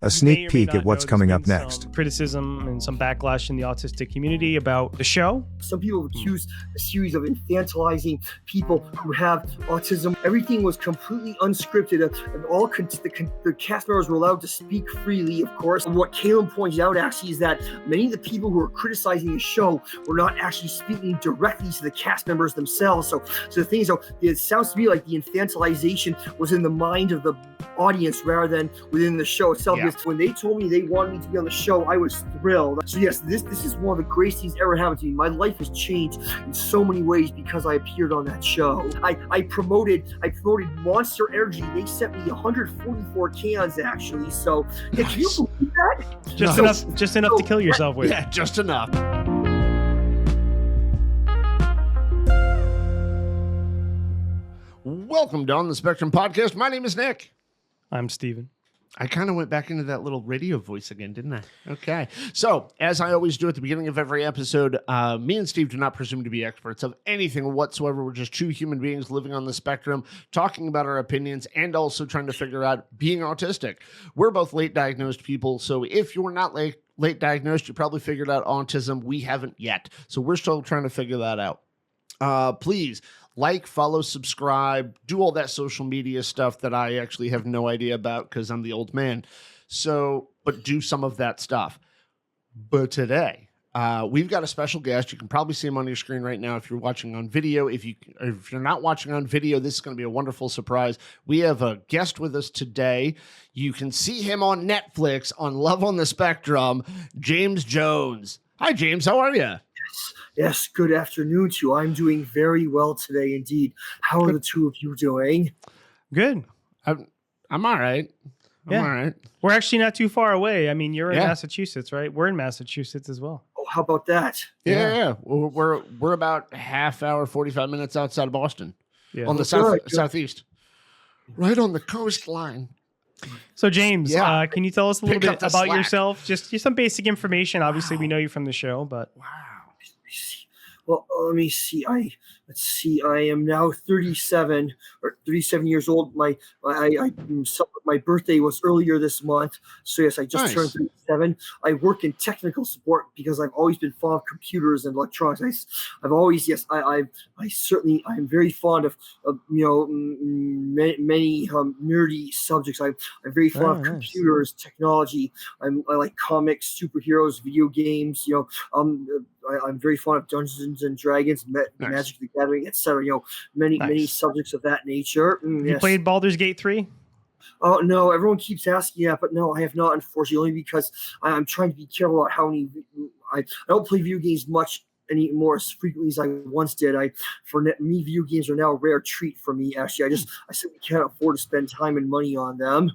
A sneak peek at what's coming up next. Criticism and some backlash in the autistic community about the show. Some people accuse a series of infantilizing people who have autism. Everything was completely unscripted. The cast members were allowed to speak freely, of course. And what Caleb pointed out actually is that many of the people who were criticizing the show were not actually speaking directly to the cast members themselves. So the thing is, it sounds to me like the infantilization was in the mind of the audience rather than within the show itself. Yeah. Because when they told me they wanted me to be on the show, I was thrilled. So yes, this is one of the greatest things ever happened to me. My life has changed in so many ways because I appeared on that show. I promoted Monster Energy. They sent me 144 cans actually. So can you believe that? Just enough to kill yourself with. Yeah, just enough. Welcome to On the Spectrum podcast. My name is Nick. I'm Steven. I kind of went back into that little radio voice again, didn't I? Okay. So, as I always do at the beginning of every episode, me and Steve do not presume to be experts of anything whatsoever. We're just two human beings living on the spectrum, talking about our opinions, and also trying to figure out being autistic. We're both late diagnosed people, so if you're not late diagnosed, you probably figured out autism. We haven't yet. So we're still trying to figure that out. Please like, follow, subscribe, do all that social media stuff that I actually have no idea about because I'm the old man. So, but do some of that stuff. But today, we've got a special guest. You can probably see him on your screen right now if you're watching on video. If you're not watching on video, this is going to be a wonderful surprise. We have a guest with us today. You can see him on Netflix on Love on the Spectrum, James Jones. Hi, James. How are you? Yes, good afternoon to you. I'm doing very well today indeed. How are the two of you doing? Good. I'm all right. I'm all right. We're actually not too far away. I mean, you're in Massachusetts, right? We're in Massachusetts as well. Oh, how about that? Yeah. We're about half hour, 45 minutes outside of Boston on the southeast, right on the coastline. So, James, can you tell us a little bit about yourself? Just some basic information. Obviously, we know you from the show, but wow. Well, let me see. I am now 37 years old. My birthday was earlier this month, so yes, I just turned 37. I work in technical support because I've always been fond of computers and electronics. I'm very fond of many nerdy subjects. I'm very fond of computers, technology. I like comics, superheroes, video games. I'm very fond of Dungeons and Dragons, Magic the Gathering, etc. Many subjects of that nature. You played Baldur's Gate 3? Oh no, everyone keeps asking that, but no, I have not, unfortunately, only because I'm trying to be careful about how many. I don't play video games much anymore as frequently as I once did. For me, video games are now a rare treat for me. Actually, I simply can't afford to spend time and money on them.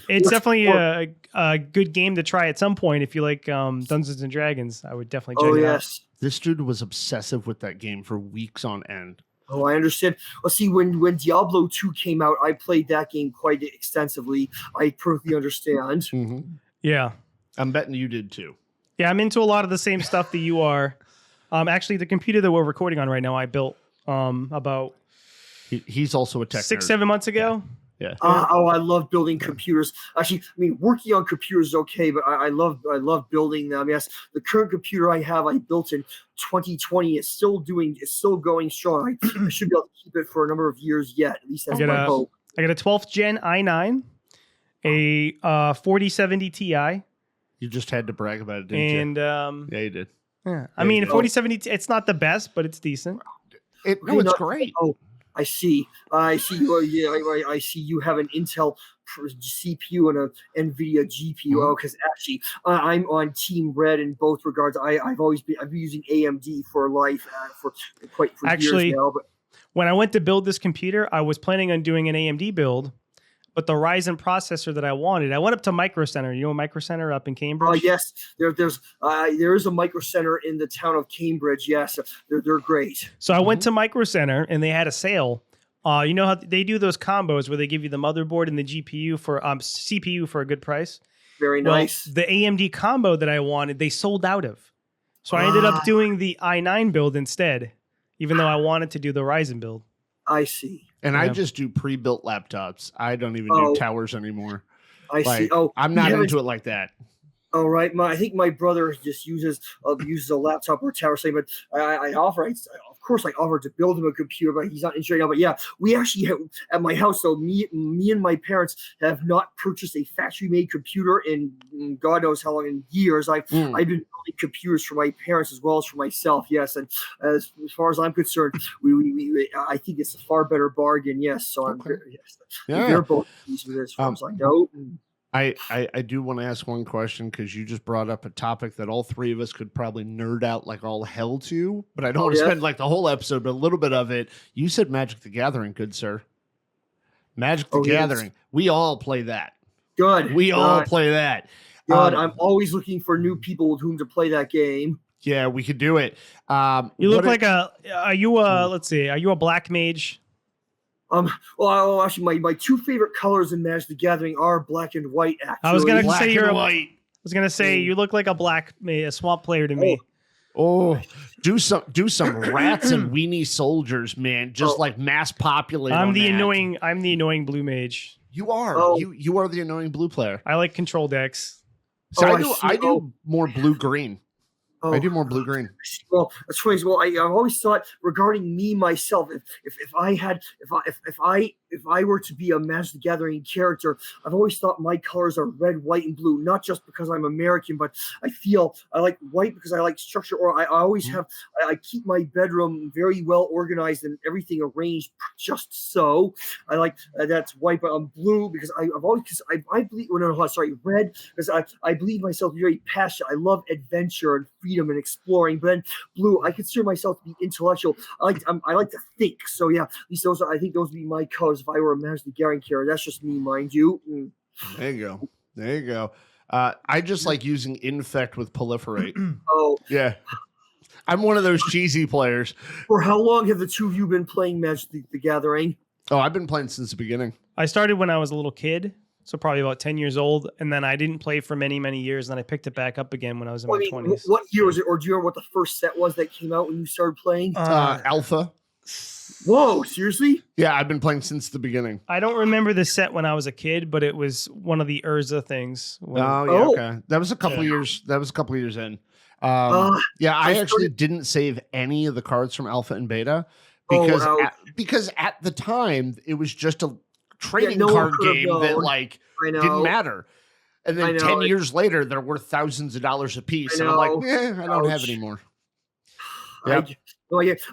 It's definitely a good game to try at some point if you like Dungeons and Dragons. I would definitely check it out. This dude was obsessive with that game for weeks on end. Oh, I understand. Well, see, when Diablo 2 came out, I played that game quite extensively. I perfectly understand. Mm-hmm. Yeah. I'm betting you did too. Yeah, I'm into a lot of the same stuff that you are. Actually, the computer that we're recording on right now, I built about... He's also a tech 6-7 months ago. Yeah. I love building computers. Actually, I mean, working on computers is okay, but I love building them. Yes, the current computer I have, I built in 2020. It's still going strong. I should be able to keep it for a number of years yet. At least that's my hope. I got a 12th gen i9, a 4070 Ti. You just had to brag about it, didn't you? Yeah, you did. Yeah, I mean, 4070. It's not the best, but it's decent. It's great. Oh, I see. I see you have an Intel CPU and an NVIDIA GPU. Oh, because actually, I'm on Team Red in both regards. I've been using AMD for life for years now. But when I went to build this computer, I was planning on doing an AMD build. But the Ryzen processor that I wanted, I went up to Micro Center. You know Micro Center up in Cambridge? Yes, there is a Micro Center in the town of Cambridge. Yes, they're great. So I went to Micro Center and they had a sale. You know how they do those combos where they give you the motherboard and the CPU for CPU for a good price? Very nice. Well, the AMD combo that I wanted, they sold out of. So I ended up doing the i9 build instead, even though I wanted to do the Ryzen build. I see. And I just do pre-built laptops. I don't even do towers anymore. I see. Oh, I'm not into it like that. All right, I think my brother just uses a laptop or a tower thing, but I offer, of course, I offer to build him a computer, but he's not interested right now. But yeah, we actually have, at my house, though, me and my parents have not purchased a factory-made computer in God knows how long, in years. I've been building computers for my parents as well as for myself. Yes, and as far as I'm concerned, I think it's a far better bargain. Yes, so they're both pleased with it as far as I know. I do want to ask one question because you just brought up a topic that all three of us could probably nerd out like all hell to, but I don't want to spend like the whole episode, but a little bit of it. You said Magic the Gathering, good sir. Magic the Gathering. Yes. We all play that. Good. We all play that. Good. I'm always looking for new people with whom to play that game. Yeah, we could do it. You look like are you a black mage? Well, actually, my two favorite colors in Magic the Gathering are black and white. Actually, I was gonna say you're white. I was gonna say you look like a swamp player to me. Oh, do some rats and weenie soldiers, man. Just like mass populate. I'm the annoying blue mage. You are. You are the annoying blue player. I like control decks. So I do more blue green. I do more blue green. Well, that's funny. Well, I've always thought regarding me myself, if I were to be a Magic the Gathering character, I've always thought my colors are red, white, and blue. Not just because I'm American, but I feel I like white because I like structure. Or I always have. I keep my bedroom very well organized and everything arranged just so. I like that's white, but I'm blue because I've always I believe. Oh, no, sorry, red because I believe myself very passionate. I love adventure and freedom and exploring. But then blue, I consider myself to be intellectual. I like to think. So yeah, at least I think those would be my colors if I were a Magic the Gathering character. That's just me, mind you. There you go. I just like using infect with proliferate. Oh yeah, I'm one of those cheesy players. For how long have the two of you been playing Magic the Gathering? Oh, I've been playing since the beginning. I started when I was a little kid. So probably about 10 years old, and then I didn't play for many, many years, and then I picked it back up again when I was in my 20s. What year was it, or do you remember what the first set was that came out when you started playing? Alpha. Whoa, seriously? Yeah, I've been playing since the beginning. I don't remember the set when I was a kid, but it was one of the Urza things. Okay. That was a couple years. That was a couple years in. I actually didn't save any of the cards from Alpha and Beta because at the time it was just a trading card game that didn't matter. And then 10 years later, they're worth thousands of dollars a piece. And I'm like, I don't have any more. Yep.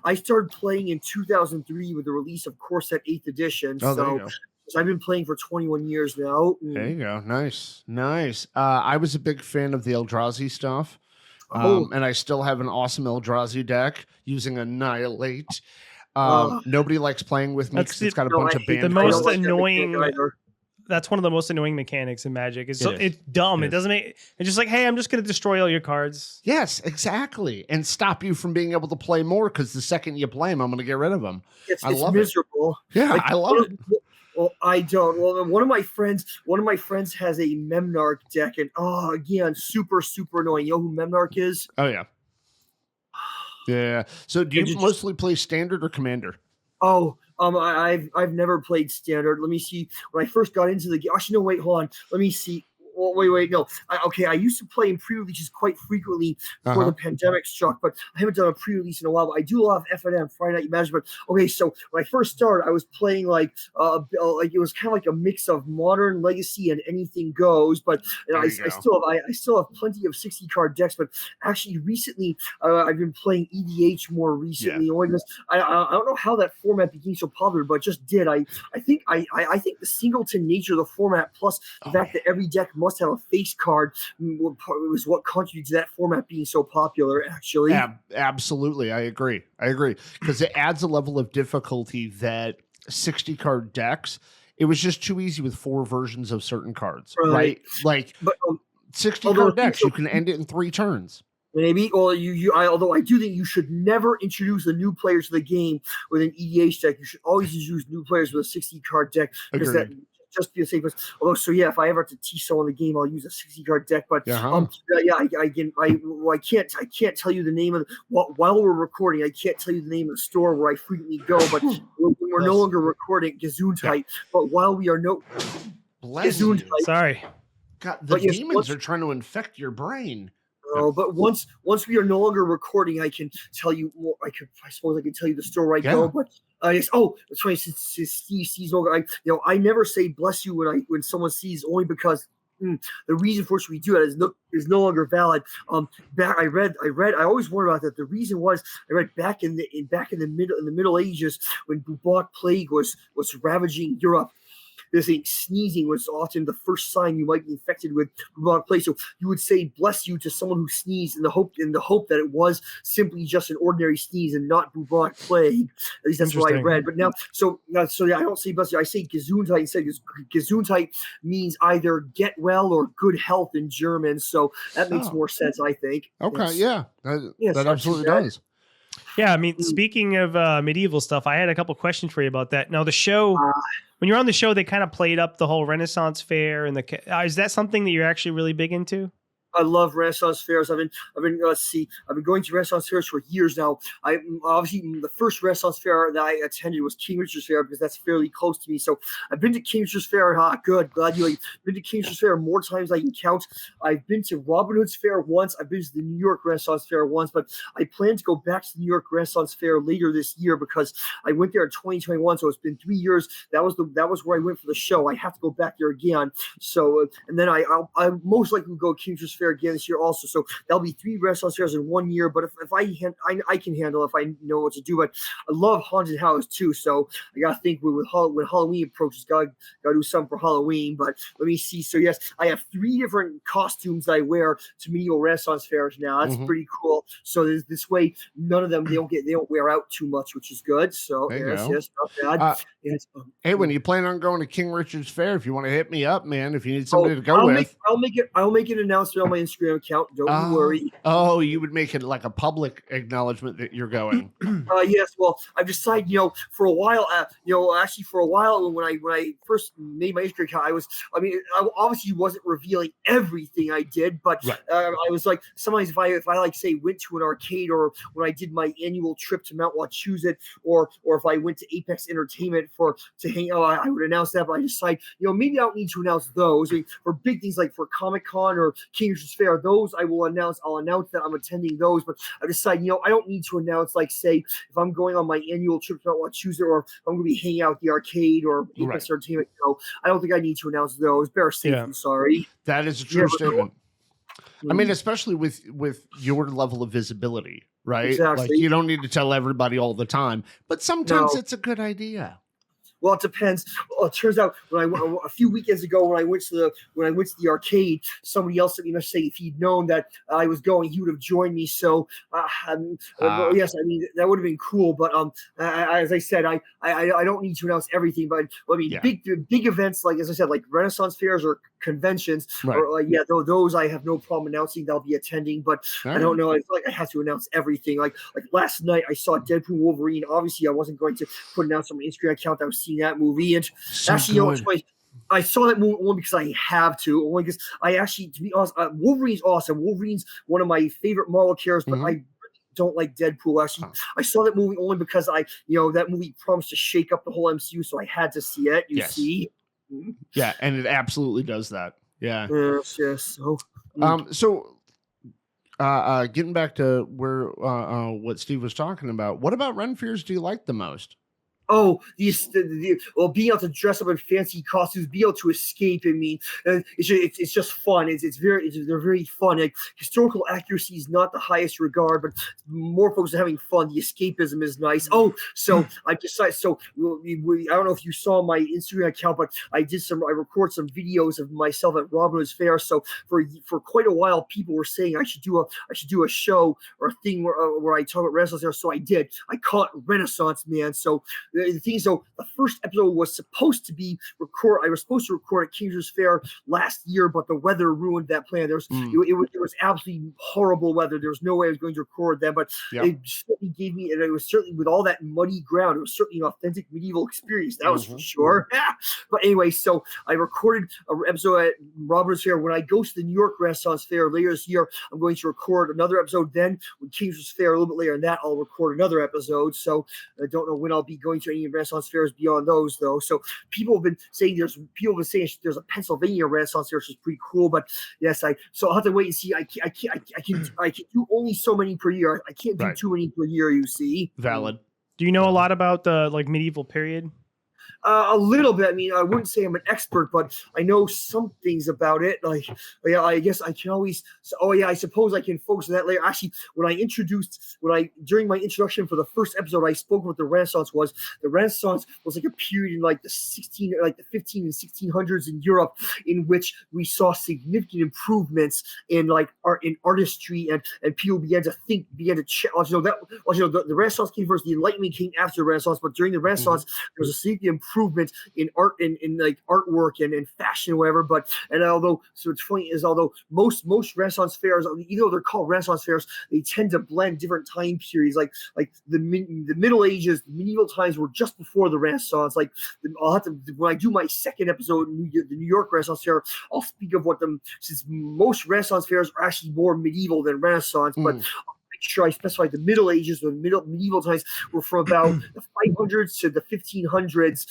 I started playing in 2003 with the release of Core Set 8th Edition. So I've been playing for 21 years now. There you go. Nice. I was a big fan of the Eldrazi stuff. And I still have an awesome Eldrazi deck using Annihilate. Nobody likes playing with me because it's got a bunch of band. The most annoying. That's one of the most annoying mechanics in Magic. It's dumb. It doesn't make. It's just like, hey, I'm just going to destroy all your cards. Yes, exactly, and stop you from being able to play more because the second you play them, I'm going to get rid of them. It's miserable. Yeah, I love it. Well, I don't. Well, one of my friends has a Memnarch deck, and again, super annoying. You know who Memnarch is? Oh yeah. Yeah. So do you mostly play standard or commander? I've never played standard. Let me see. When I first got into the game, actually, no, wait, hold on. Let me see. Well, wait, no. I used to play in pre-releases quite frequently before the pandemic struck, but I haven't done a pre-release in a while. But I do a lot of F&M, Friday Night Magic. But okay, so when I first started, I was playing like it was kind of like a mix of modern, legacy, and anything goes. But I still have plenty of 60 card decks. But actually, recently I've been playing EDH more recently. Yeah. I don't know how that format became so popular, but it just did. I think the singleton nature of the format, plus the fact that every deck must have a face card, was what contributed to that format being so popular, actually. Absolutely. I agree. Because it adds a level of difficulty that 60 card decks, it was just too easy with 4 versions of certain cards, right? Like, but 60 card decks, you can end it in 3 turns. Maybe, or although I do think you should never introduce the new players to the game with an EDH deck. You should always use new players with a 60 card deck, because that just be a safe. Although, if I ever have to teach someone the game, I'll use a 60 card deck. But I can't tell you the name of while we're recording. I can't tell you the name of the store where I frequently go. But we're no longer recording Gesundheit. But while we are Bless you. Sorry. God, the demons are trying to infect your brain. But once we are no longer recording, I can tell you more. I suppose I can tell you the story where I go. But yes. Oh, that's funny. Since Steve sees I never say bless you when someone sees, only because the reason for which we do it is no longer valid. I read. I always wondered about that. The reason was I read back in the Middle Ages, when bubonic plague was ravaging Europe. This thing, sneezing was often the first sign you might be infected with bubonic plague. So you would say "bless you" to someone who sneezed in the hope that it was simply just an ordinary sneeze and not bubonic plague. At least that's what I read. But now, I don't say "bless you." I say "Gesundheit" instead, because Gesundheit means either "get well" or "good health" in German. So that makes more sense, I think. Okay, that absolutely does. Yeah, I mean, speaking of medieval stuff, I had a couple questions for you about that. Now, the show, when you're on the show, they kind of played up the whole Renaissance fair, and is that something that you're actually really big into? I love Renaissance fairs. I've been going to Renaissance fairs for years now. I obviously, the first Renaissance fair that I attended was King Richard's Fair, because that's fairly close to me. So I've been to King Richard's Fair. Good, glad you. I've been to King Richard's Fair more times than I can count. I've been to Robin Hood's Fair once. I've been to the New York Renaissance Fair once, but I plan to go back to the New York Renaissance Fair later this year, because I went there in 2021. So it's been 3 years. That was where I went for the show. I have to go back there again. So and then I most likely go to King Richard's Fair again this year also. So that'll be 3 Renaissance fairs in 1 year. But if I can handle it, if I know what to do. But I love haunted house too. So I gotta think when Halloween approaches, gotta do something for Halloween. But let me see. So yes, I have 3 different costumes that I wear to medieval Renaissance fairs now. That's pretty cool. So this way, none of them they don't wear out too much, which is good. So yes, not bad. Hey, when you plan on going to King Richard's Fair, if you want to hit me up, man, if you need somebody to go with, I'll make an announcement on my Instagram account. Don't you worry. Oh, you would make it like a public acknowledgement that you're going. Yes. Well, I've decided, for a while, when I first made my Instagram account, I obviously wasn't revealing everything I did, but I was like, sometimes if I like say went to an arcade, or when I did my annual trip to Mount Wachusett, or if I went to Apex Entertainment to hang out, I would announce that. But I decided, maybe I don't need to announce those. For big things like for Comic-Con or King Richard's Fair, those I'll announce that I'm attending those. But I decided, I don't need to announce, like, say, if I'm going on my annual trip to Mount Wachusett, or if I'm going to be hanging out at the arcade or Apex Entertainment. I don't think I need to announce those. Better safe than sorry. That is a true statement. I mean, especially with your level of visibility, right? Exactly. Like, you don't need to tell everybody all the time, but sometimes it's a good idea. Well, it depends. Well, it turns out a few weekends ago, when I went to the arcade, somebody else sent me a message saying if he'd known that I was going, he would have joined me. So yes, that would have been cool. But as I said, I don't need to announce everything. But big events, like, as I said, like Renaissance fairs or conventions, or those I have no problem announcing that I'll be attending. But I don't know. I feel like I have to announce everything. Like last night, I saw Deadpool Wolverine. Obviously, I wasn't going to put an announcement on my Instagram account that I was seeing that movie. And actually, I saw that movie only because I have to. Only because to be honest, Wolverine's awesome. Wolverine's one of my favorite Marvel characters, but I don't like Deadpool. Actually, I saw that movie only because that movie promised to shake up the whole MCU, so I had to see it. You see? Yeah, and it absolutely does that. Yeah. Yes. So getting back to where what Steve was talking about, what about Ren Fears do you like the most? Oh, being able to dress up in fancy costumes, be able to escape. I mean, it's just fun. They're very fun. Like, historical accuracy is not the highest regard, but more folks are having fun. The escapism is nice. Oh, so I decided. So I don't know if you saw my Instagram account, but I recorded some videos of myself at Robin Hood's Fair. So for quite a while, people were saying I should do a show or a thing where I talk about Renaissance. So I did. I call it Renaissance Man. So the thing is, though, the first episode was supposed to be I was supposed to record at King Richard's Fair last year, but the weather ruined that plan. It was absolutely horrible weather. There was no way I was going to record that, but it certainly gave me, and it was certainly, with all that muddy ground, it was certainly an authentic medieval experience. That was for sure. But anyway, so I recorded an episode at Robin Hood's Fair. When I go to the New York Renaissance Fair later this year, I'm going to record another episode. Then when King Richard's Fair a little bit later than that, I'll record another episode. So I don't know when I'll be going to any Renaissance fairs beyond those, though. So people have been saying there's a Pennsylvania Renaissance fair, which is pretty cool. But yes, so I'll have to wait and see. I can do only so many per year. I can't do too many per year. You see, valid. Do you know a lot about the medieval period? A little bit. I mean, I wouldn't say I'm an expert, but I know some things about it. Like, yeah, I guess I can always. I suppose I can focus on that later. Actually, during my introduction for the first episode, I spoke what the Renaissance was. The Renaissance was like a period in like the 15 and 1600s in Europe, in which we saw significant improvements in like art, in artistry, and people began to the Renaissance came first. The Enlightenment came after the Renaissance, but during the Renaissance, there was a significant improvement in art and in like artwork and fashion or whatever. Although most Renaissance fairs, even though they're called Renaissance fairs, they tend to blend different time periods. Like the Middle Ages, the medieval times were just before the Renaissance. Like when I do my second episode, the New York Renaissance fair, I'll speak of since most Renaissance fairs are actually more medieval than Renaissance, but sure I specified the Middle Ages, the medieval times were from about the 500s to the 1500s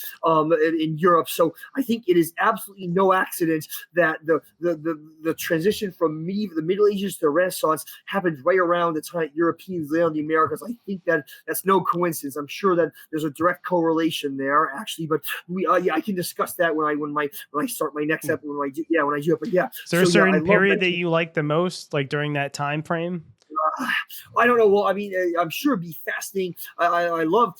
in Europe. So I think it is absolutely no accident that the transition from the Middle Ages to the Renaissance happened right around the time Europeans landed on the Americas. I think that's no coincidence. I'm sure that there's a direct correlation there, actually. But I can discuss that when I start my next episode. When I do it. But yeah. Is there a certain period that you like the most, like during that time frame? I don't know. Well, I mean, I'm sure it'd be fascinating. I love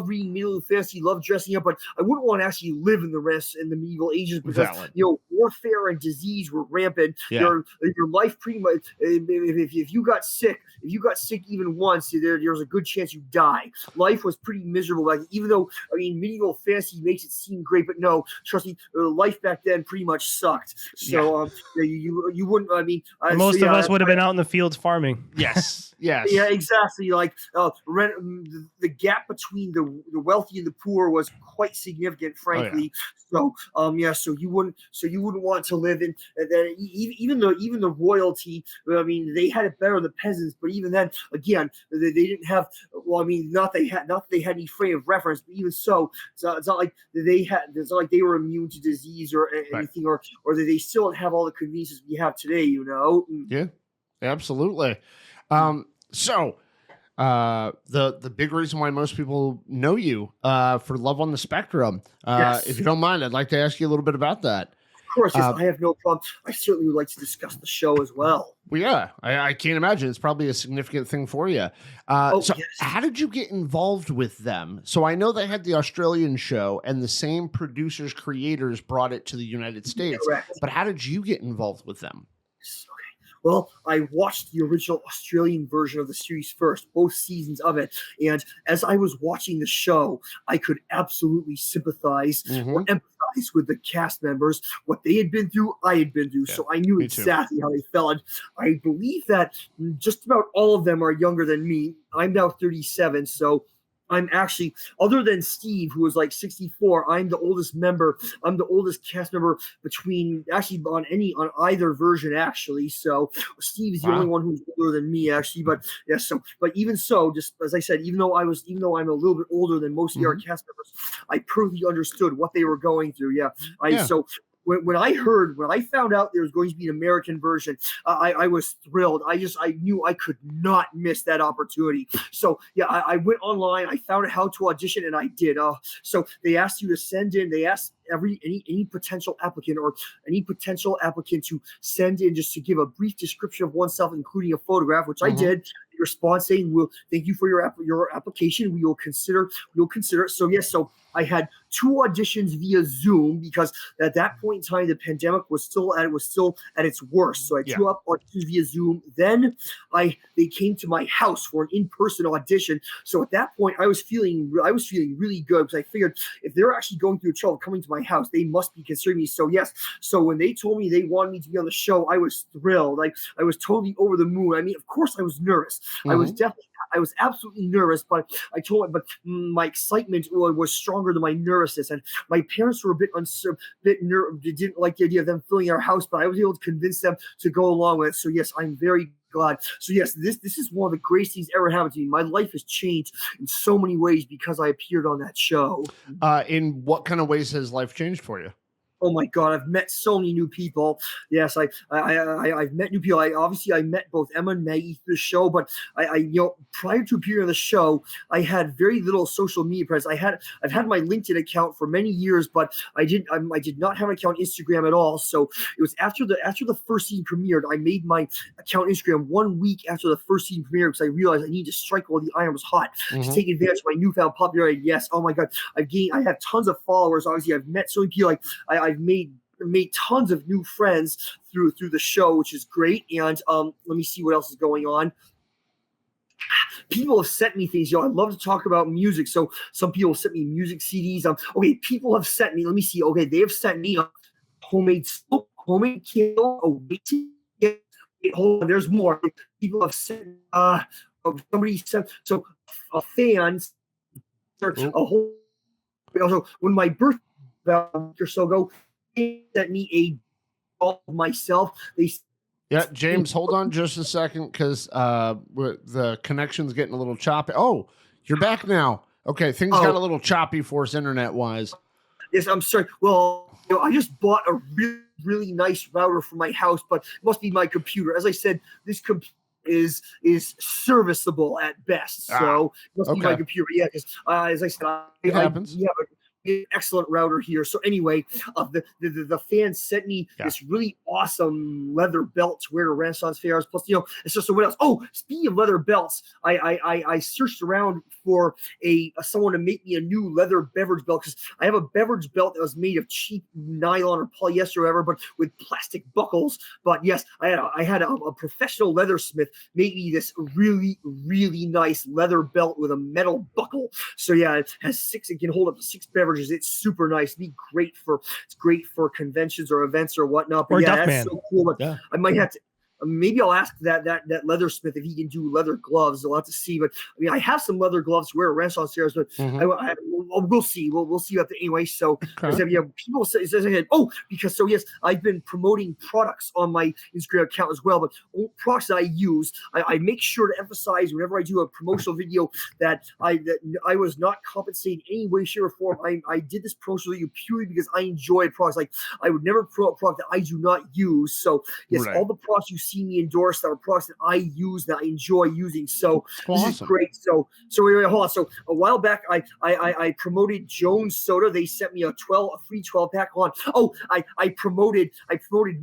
reading medieval fantasy, love dressing up, but I wouldn't want to actually live in the medieval ages because warfare and disease were rampant. Your life pretty much. If you got sick even once, there's a good chance you die. Life was pretty miserable. Like, even though medieval fantasy makes it seem great, but no, trust me, life back then pretty much sucked. So you wouldn't. I mean, most of us would have been out in the fields farming. Yes. Yes. Yeah, exactly. Like the gap between the wealthy and the poor was quite significant, frankly. So so you wouldn't want to live in even the royalty. I mean, they had it better than the peasants, but even then, again, they didn't have. Well, I mean, not they had any frame of reference, but even so, it's not like it's not like they were immune to disease or anything, or that they still don't have all the conveniences we have today. Yeah, absolutely. So the big reason why most people know you for Love on the Spectrum, if you don't mind, I'd like to ask you a little bit about that. Of course, yes, I have no problem. I certainly would like to discuss the show as well. Well, yeah, I can't imagine. It's probably a significant thing for you. How did you get involved with them? So I know they had the Australian show and the same producers, creators brought it to the United States. Correct. But how did you get involved with them? Well, I watched the original Australian version of the series first, both seasons of it. And as I was watching the show, I could absolutely sympathize or empathize with the cast members. What they had been through, I had been through. So I knew exactly how they felt. And I believe that just about all of them are younger than me. I'm now 37, so I'm actually, other than Steve, who was like 64, I'm the oldest member. I'm the oldest cast member on either version, actually. So Steve is the only one who's older than me, actually. But yeah, but even so, just as I said, even though I'm a little bit older than most of our cast members, I perfectly understood what they were going through. So when I found out there was going to be an American version, I was thrilled. I knew I could not miss that opportunity. So I went online, I found out how to audition, and I did. So they asked you to send in. They asked any potential applicant to send in just to give a brief description of oneself, including a photograph, which I did. The response saying, "Well, thank you for your application. We will consider it." So I had 2 auditions via Zoom because at that point in time the pandemic was still at its worst. So I had 2 auditions via Zoom. Then they came to my house for an in-person audition. So at that point I was feeling really good because I figured if they're actually going through the trouble coming to my house, they must be considering me. So yes. So when they told me they wanted me to be on the show, I was thrilled. I was totally over the moon. I mean, of course I was nervous. I was definitely I was absolutely nervous, but I told him, but my excitement was stronger than my nervousness. And my parents were a bit nervous. They didn't like the idea of them filling our house, but I was able to convince them to go along with it. So yes, I'm very glad. So yes, this is one of the greatest things ever happened to me. My life has changed in so many ways because I appeared on that show. In what kind of ways has life changed for you? Oh my God, I've met so many new people. Yes, I've met new people. I met both Emma and Maggie through the show, but prior to appearing on the show, I had very little social media presence. I've had my LinkedIn account for many years, but I did not have an account on Instagram at all. So it was after the first season premiered, I made my account on Instagram 1 week after the first season premiered because I realized I need to strike while the iron was hot to take advantage of my newfound popularity. Yes, oh my God, I have tons of followers. Obviously, I've met so many people. I've made tons of new friends through the show, which is great. And let me see what else is going on. People have sent me things. I love to talk about music. So some people sent me music CDs. Okay, people have sent me. Let me see. Okay, they have sent me a homemade candle. Hold on, there's more. People have sent. Somebody sent. So fans. A whole. Also, when my birthday about a week or so ago, they sent me a of myself. James, hold on just a second because the connection's getting a little choppy. Oh, you're back now. Okay, things got a little choppy for us internet-wise. Yes, I'm sorry. Well, I just bought a really, really nice router for my house, but it must be my computer. As I said, this computer is serviceable at best. So it must be my computer. Yeah, because as I said, it happens. Excellent router here. So anyway, the fans sent me this really awesome leather belt to wear to Renaissance fairs. Plus, so what else? Oh, speaking of leather belts, I searched around for someone to make me a new leather beverage belt because I have a beverage belt that was made of cheap nylon or polyester or whatever, but with plastic buckles. But yes, I had a professional leathersmith make me this really, really nice leather belt with a metal buckle. So yeah, it can hold up to 6 beverages. It's super nice. It's great for conventions or events or whatnot. But or that's so cool. But I might have to. Maybe I'll ask that leathersmith if he can do leather gloves. I'll have to see. But I mean, I have some leather gloves to wear at Renaissance fairs, but we'll see. We'll see about that anyway. So people say, because yes, I've been promoting products on my Instagram account as well. But products that I use, I make sure to emphasize whenever I do a promotional video that I was not compensated in any way, shape, or form. I did this promotional video purely because I enjoy products. Like I would never promote a product that I do not use. So yes, all the products you see me endorse that are products that I use that I enjoy using. So this is great. So wait, hold on. So a while back, I promoted Jones Soda. They sent me a free 12-pack on. Oh, I promoted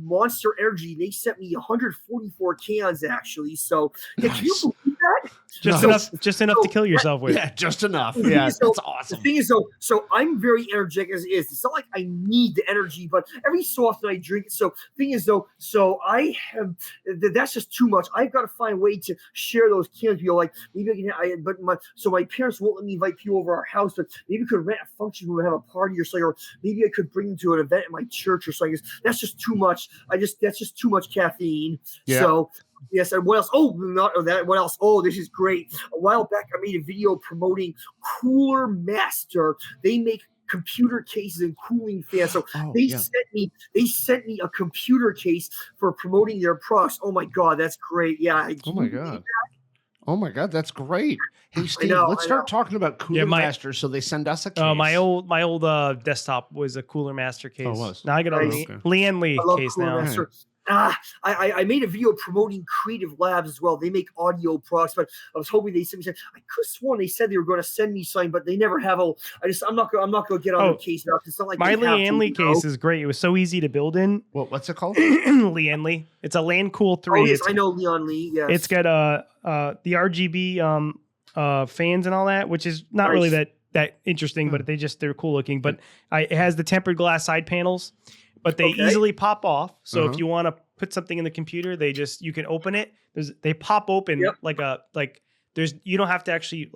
Monster Energy. They sent me 144 cans actually. So can you believe that? Just enough to kill yourself with. Yeah, just enough. Yeah, that's awesome. The thing is, so I'm very energetic as it is. It's not like I need the energy, but every so often I drink it. So the thing is, so I have that's just too much. I've got to find a way to share those cans. Like maybe my parents won't let me invite people over our house, but maybe we could rent a function room and have a party or something, or maybe I could bring them to an event at my church or something. That's just too much. That's just too much caffeine. Yeah. So. Yes, and what else? What else? Oh, this is great. A while back, I made a video promoting Cooler Master. They make computer cases and cooling fans. So they sent me a computer case for promoting their products. Oh my God, that's great. Yeah. Oh my God, that's great. Hey Steve, let's start talking about Cooler Master. So they send us a case. My old desktop was a Cooler Master case. Now I got a Leanne Lee case now. Master. I made a video promoting Creative Labs as well. They make audio products, but I was hoping they sent me. I could have sworn they said they were going to send me something, but they never have. I'm not going to get on the case now. It's not like my Leanne Lee case is great. It was so easy to build in. What's it called? Leanne Lee. It's a Land Cool 3. Oh yes, I know Leon Lee. Yes. It's got the RGB fans and all that, which is not really that interesting, but they're cool looking. But it has the tempered glass side panels. But they easily pop off. So if you want to put something in the computer, you can open it. They pop open you don't have to actually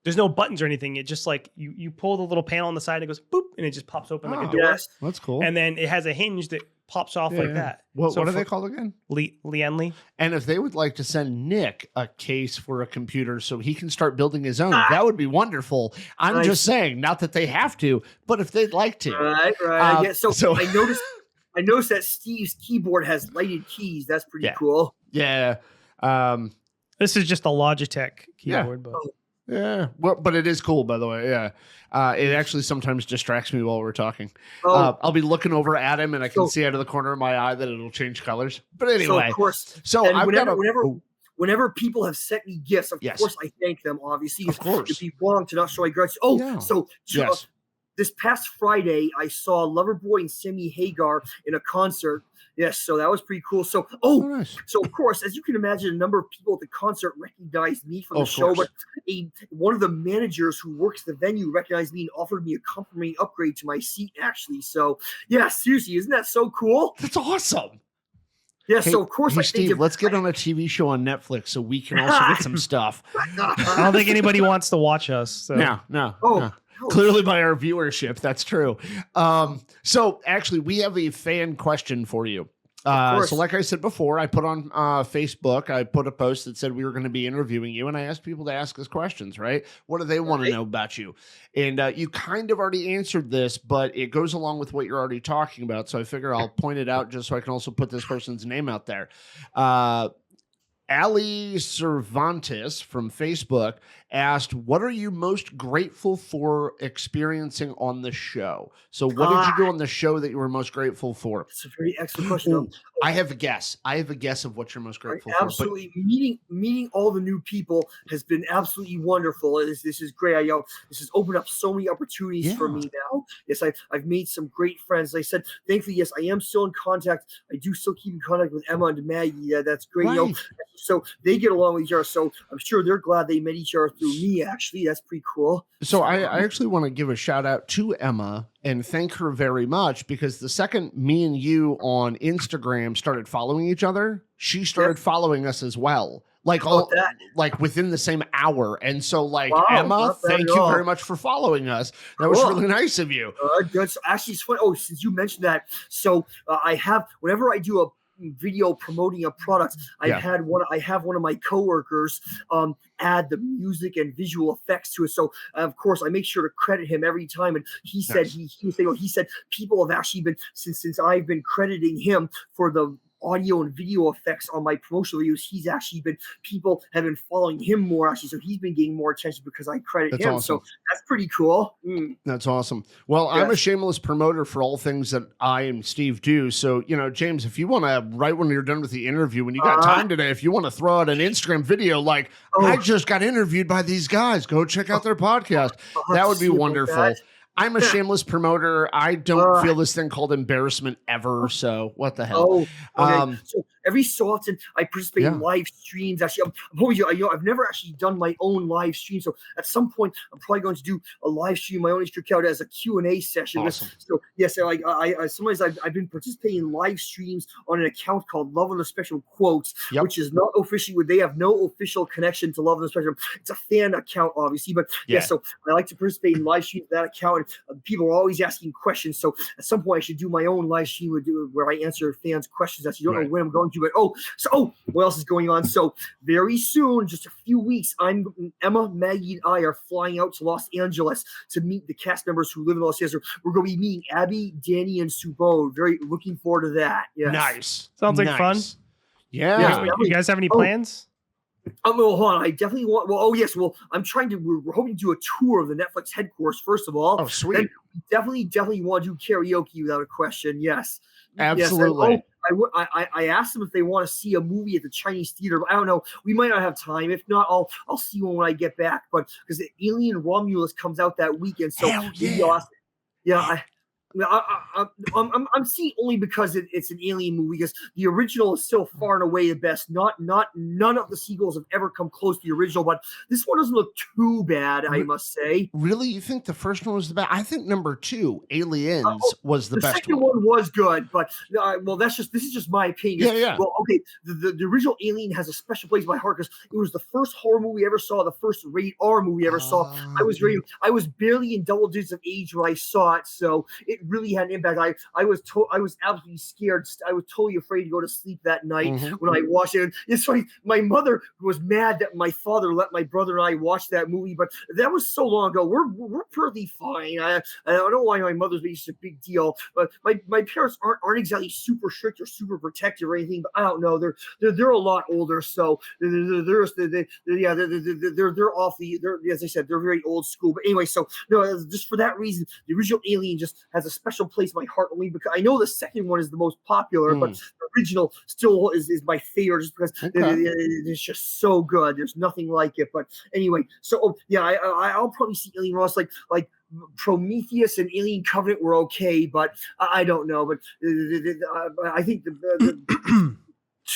there's no buttons or anything. It just you pull the little panel on the side, it goes boop, and it just pops open like a door. Yes. That's cool. And then it has a hinge that pops off like that. What So are they for- called again? Lienly. And if they would like to send Nick a case for a computer so he can start building his own, that would be wonderful. I'm Nice. just saying, not that they have to, but if they'd like to. Right. Yeah. So I noticed that Steve's keyboard has lighted keys. That's pretty cool. Yeah. This is just a Logitech keyboard, but Yeah, well, but it is cool, by the way. Yeah, it actually sometimes distracts me while we're talking. Oh. I'll be looking over at him, and I can see out of the corner of my eye that it'll change colors. But anyway, of course. So And I've whenever people have sent me gifts, of course I thank them. Obviously, Of course. it'd be wrong to not show my gratitude. This past Friday, I saw Loverboy and Sammy Hagar in a concert. Yes, so that was pretty cool. So, nice. So of course, as you can imagine, a number of people at the concert recognized me from the Of show. course. But one of the managers who works the venue recognized me and offered me a complimentary upgrade to my seat. Actually, so yeah, seriously, isn't that so cool? That's awesome. Yeah. Hey, So of course, hey, I think Steve, let's get on a TV show on Netflix so we can also get some stuff. I don't think anybody wants to watch us. So. No. Oh. Clearly by our viewership, that's true. So actually, we have a fan question for you. So like I said before, I put on Facebook, I put a post that said we were going to be interviewing you, and I asked people to ask us questions, right? What do they want to know about you? And you kind of already answered this, but it goes along with what you're already talking about. So I figure I'll point it out just so I can also put this person's name out there. Ali Cervantes from Facebook asked, what are you most grateful for experiencing on the show? So what did you do on the show that you were most grateful for? It's a very excellent question. Ooh, I have a guess. of what you're most grateful for. Absolutely. Meeting all the new people has been absolutely wonderful. This is great. This has opened up so many opportunities for me now. Yes, I've made some great friends. Like I said, thankfully, yes, I am still in contact. I do still keep in contact with Emma and Maggie. Yeah, that's great. Right. So they get along with each other. So I'm sure they're glad they met each other through me, actually. That's pretty cool. So I actually want to give a shout out to Emma and thank her very much, because the second me and you on Instagram started following each other, she started following us as well. Like within the same hour. And so Emma, thank you very much for following us. That was really nice of you. Good. So actually, since you mentioned that, so whenever I do a video promoting a product, I have one of my coworkers add the music and visual effects to it. So of course I make sure to credit him every time. And he said he said people have actually been since I've been crediting him for the audio and video effects on my promotional videos. People have been following him more actually, so he's been getting more attention because I credit him. Awesome. So that's pretty cool. That's awesome. Well, I'm a shameless promoter for all things that I and Steve do. So, James, if you want to, right when you're done with the interview, when you got time today, if you want to throw out an Instagram video like, I just got interviewed by these guys, go check out their podcast. That would be wonderful. I'm a shameless promoter. I don't feel this thing called embarrassment ever. So what the hell? So every so often I participate in live streams. Actually, I've never actually done my own live stream. So at some point, I'm probably going to do a live stream, my own Instagram as a Q&A session. Awesome. So yes, I sometimes I've been participating in live streams on an account called Love on the Spectrum Quotes, which is not officially. They have no official connection to Love on the Spectrum. It's a fan account, obviously, but so I like to participate in live streams with that account. People are always asking questions, so at some point I should do my own live stream where I answer fans' questions. I don't know when I'm going to, but what else is going on? So very soon, just a few weeks, Emma, Maggie, and I are flying out to Los Angeles to meet the cast members who live in Los Angeles. We're going to be meeting Abby, Danny, and Subo. Very looking forward to that. Yes. Nice. Sounds like fun. Yeah. You guys have any plans? Hold on. I definitely want. Well, I'm trying to. We're hoping to do a tour of the Netflix headquarters first of all. Oh, sweet. Then we definitely want to do karaoke without a question. Yes, absolutely. Yes, I asked them if they want to see a movie at the Chinese theater, but I don't know. We might not have time. If not, I'll see one when I get back. But because the Alien Romulus comes out that weekend, so I'm seeing only because it's an alien movie, because the original is still far and away the best. None of the sequels have ever come close to the original, but this one doesn't look too bad, I must say. Really? You think the first one was the best? I think number 2, Aliens, was the best one. The second one was good, but this is just my opinion. Yeah. Well, okay, the original Alien has a special place in my heart because it was the first horror movie I ever saw, the first rated R movie I ever saw. I was barely in double digits of age when I saw it, so it really had an impact. I was absolutely scared. I was totally afraid to go to sleep that night when I watched it. It's funny. My mother was mad that my father let my brother and I watch that movie, but that was so long ago. We're perfectly fine. I don't know why my mother's making such a big deal, but my parents aren't exactly super strict or super protective or anything. But I don't know. They're a lot older, so they're awfully. As I said, they're very old school. But anyway, so no, just for that reason, the original Alien just has a special place in my heart, only because I know the second one is the most popular, but the original still is my favorite, just because it's just so good. There's nothing like it. But anyway, so I'll probably see Alien Ross like Prometheus and Alien Covenant were okay, but I don't know. But I think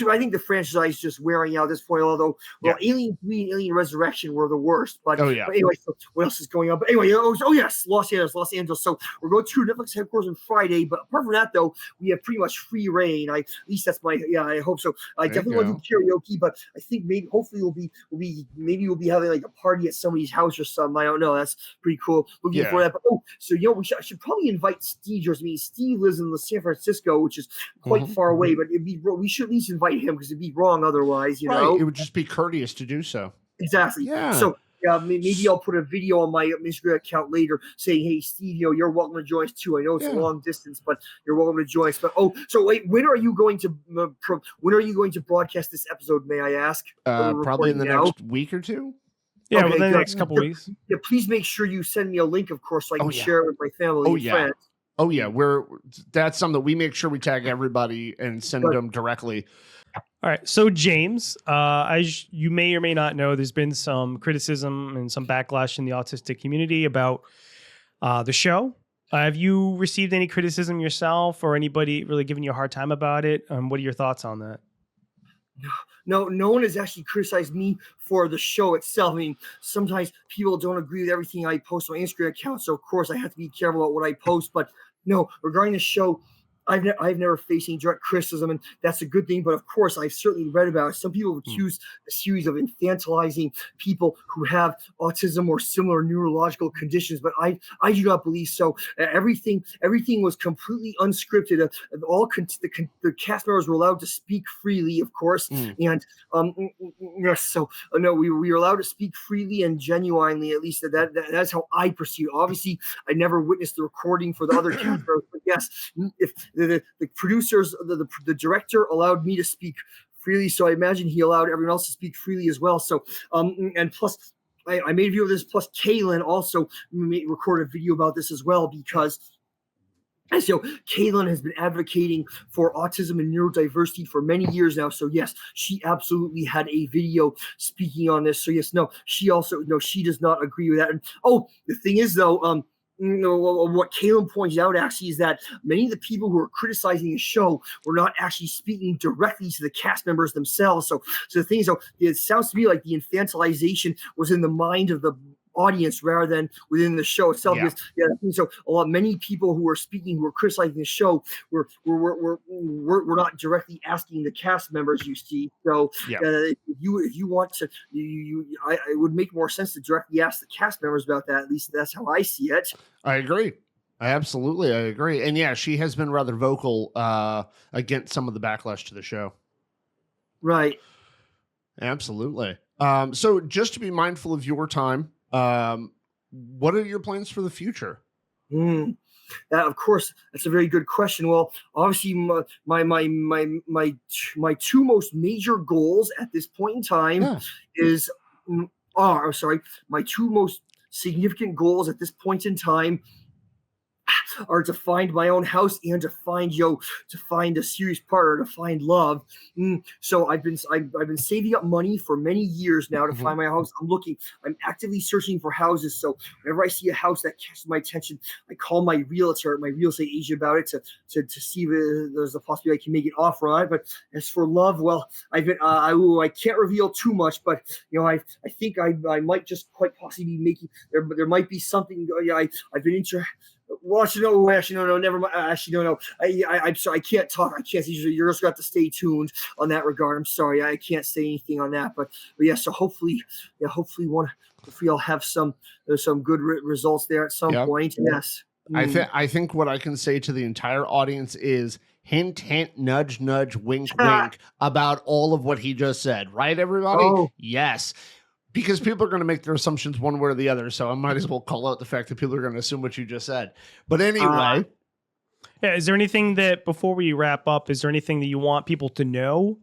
I think the franchise is just wearing out at this point. Although, Alien 3 and Alien Resurrection were the worst. But, but anyway, so what else is going on? But anyway, yes, Los Angeles. So we're going to Netflix headquarters on Friday. But apart from that, though, we have pretty much free reign. At least that's my I hope so. I definitely want to do karaoke, but I think hopefully we'll be having like a party at somebody's house or something. I don't know. That's pretty cool. Looking for that. But I should probably invite Steve. I mean, Steve lives in San Francisco, which is quite far away. But we should at least invite him, because it'd be wrong otherwise, know. It would just be courteous to do so. Exactly. So maybe I'll put a video on my Instagram account later saying, "Hey, Steve, you're welcome to join us too. I know it's a long distance, but you're welcome to join us." But so wait, when are you going to broadcast this episode? May I ask? Probably in the next week or two. Yeah, within the next couple weeks. Yeah, please make sure you send me a link, of course, so I can share it with my family and friends. Oh yeah, that's something that we make sure we tag everybody and send them directly. All right. So James, as you may or may not know, there's been some criticism and some backlash in the autistic community about the show. Have you received any criticism yourself, or anybody really giving you a hard time about it? What are your thoughts on that? No one has actually criticized me for the show itself. I mean, sometimes people don't agree with everything I post on my Instagram account, so of course I have to be careful about what I post. But no, regarding the show, I've never faced any direct criticism, and that's a good thing. But of course, I've certainly read about it. Some people have accused the series of infantilizing people who have autism or similar neurological conditions, but I do not believe so. Everything was completely unscripted. The cast members were allowed to speak freely, of course, and yes. So no, we were allowed to speak freely and genuinely. At least that's how I perceive it. Obviously, I never witnessed the recording for the other cast members, but yes, if the producers, the director allowed me to speak freely, so I imagine he allowed everyone else to speak freely as well. So, and plus, I made a video of this. Plus, Kaylin also recorded a video about this as well, because Kaylin has been advocating for autism and neurodiversity for many years now. So yes, she absolutely had a video speaking on this. So yes, she does not agree with that. And the thing is though, what Caleb points out actually is that many of the people who are criticizing the show were not actually speaking directly to the cast members themselves. So the thing is, it sounds to me like the infantilization was in the mind of the audience rather than within the show itself. So many people who were criticizing the show were not directly asking the cast members, you see. So if you want to, it would make more sense to directly ask the cast members about that. At least that's how I see it. I agree. I agree. And she has been rather vocal against some of the backlash to the show. Right. Absolutely. So just to be mindful of your time, what are your plans for the future? Of course, that's a very good question. Well, obviously, my two most major goals at this point in time my two most significant goals at this point in time are to find my own house and to find a serious partner, to find love. So I've been saving up money for many years now to find my house. I'm actively searching for houses. So whenever I see a house that catches my attention, I call my real estate agent about it to see if there's a possibility I can make an offer on it. But as for love, well, I can't reveal too much, but I think I might just quite possibly be making there might be something. I've been into. Well, no, never mind. Actually, no. I'm sorry. I can't talk. I can't. You're just got to stay tuned on that regard. I'm sorry. I can't say anything on that. But yeah. So hopefully I'll have some good results there at some point. Yes. I think what I can say to the entire audience is hint, hint, nudge, nudge, wink, wink about all of what he just said. Right, everybody? Oh. Yes. Because people are going to make their assumptions one way or the other. So I might as well call out the fact that people are going to assume what you just said. But anyway. Yeah, is there anything that, before we wrap up, is there anything that you want people to know,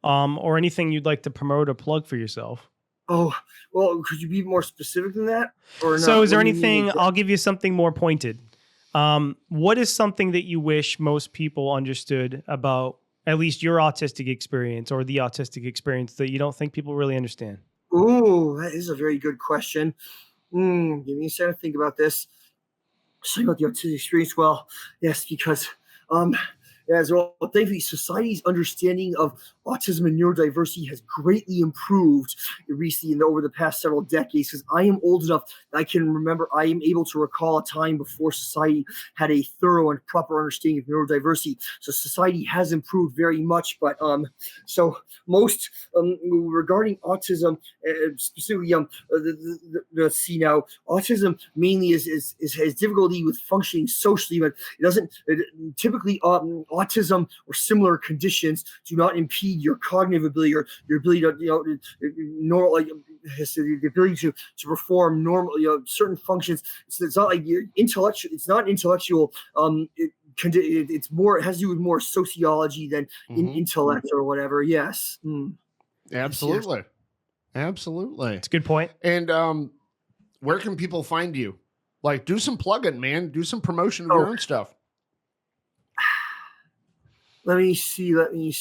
or anything you'd like to promote or plug for yourself? Oh, well, could you be more specific than that? Or So not? is there What do you mean anything, exactly? I'll give you something more pointed. What is something that you wish most people understood about at least your autistic experience or the autistic experience that you don't think people really understand? Ooh, that is a very good question. Give me a second to think about this. Something about the autistic experience. Well, yes, because as well, thankfully, society's understanding of autism and neurodiversity has greatly improved recently and over the past several decades. Because I am old enough that I am able to recall a time before society had a thorough and proper understanding of neurodiversity. So society has improved very much. But so most regarding autism, specifically, let's see now, autism mainly is has difficulty with functioning socially, but it doesn't typically. Autism or similar conditions do not impede your cognitive ability or your ability to, normal, like the ability to perform normal, certain functions. It's not like you're intellectual. It's not intellectual. It's more. It has to do with more sociology than intellect or whatever. Yes. Absolutely. Yes. Absolutely. It's a good point. And where can people find you? Like, do some plugging, man. Do some promotion of your own stuff. Let me see. What is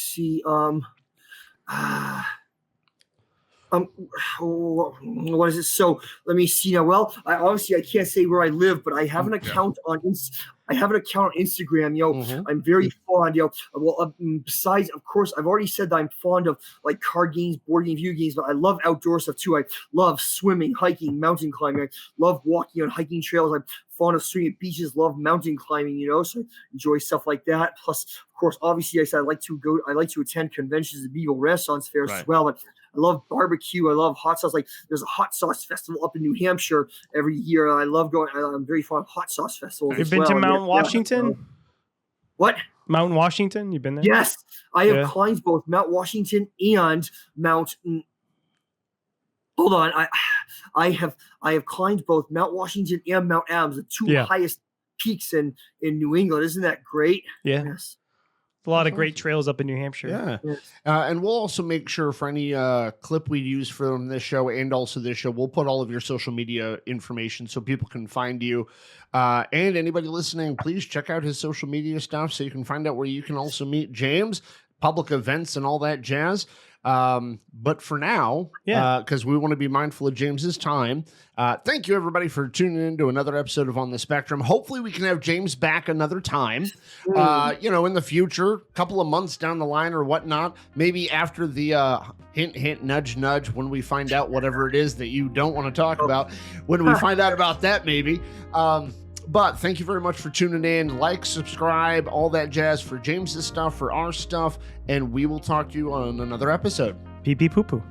it? So let me see now. Well, I can't say where I live, but I have an account on Instagram. I'm very fond, besides, of course, I've already said that I'm fond of like card games, board game, video games, but I love outdoor stuff too. I love swimming, hiking, mountain climbing. I love walking on hiking trails. I'm fond of swimming at beaches, love mountain climbing, so I enjoy stuff like that. Plus, of course, obviously, I said I like to attend conventions and medieval Renaissance fairs as well. But I love barbecue. I love hot sauce. Like there's a hot sauce festival up in New Hampshire every year. And I love going. I'm very fond of hot sauce festivals. You've been to Mount Washington? What? Mount Washington? You've been there? Yes, I have climbed both Mount Washington and Mount. Hold on, I have climbed both Mount Washington and Mount Adams, the two highest peaks in New England. Isn't that great? Yeah. Yes. A lot of great trails up in New Hampshire. Yeah. Yes. And we'll also make sure for any clip we use from this show and also this show, we'll put all of your social media information so people can find you. And anybody listening, please check out his social media stuff so you can find out where you can also meet James, public events and all that jazz. But for now, because we want to be mindful of James's time, thank you everybody for tuning in to another episode of On the Spectrum. Hopefully we can have James back another time, in the future, a couple of months down the line or whatnot, maybe after the hint, hint, nudge, nudge, when we find out whatever it is that you don't want to talk about, when we find out about that, maybe. But thank you very much for tuning in. Like, subscribe, all that jazz for James's stuff, for our stuff, and we will talk to you on another episode. Pee pee poo poo.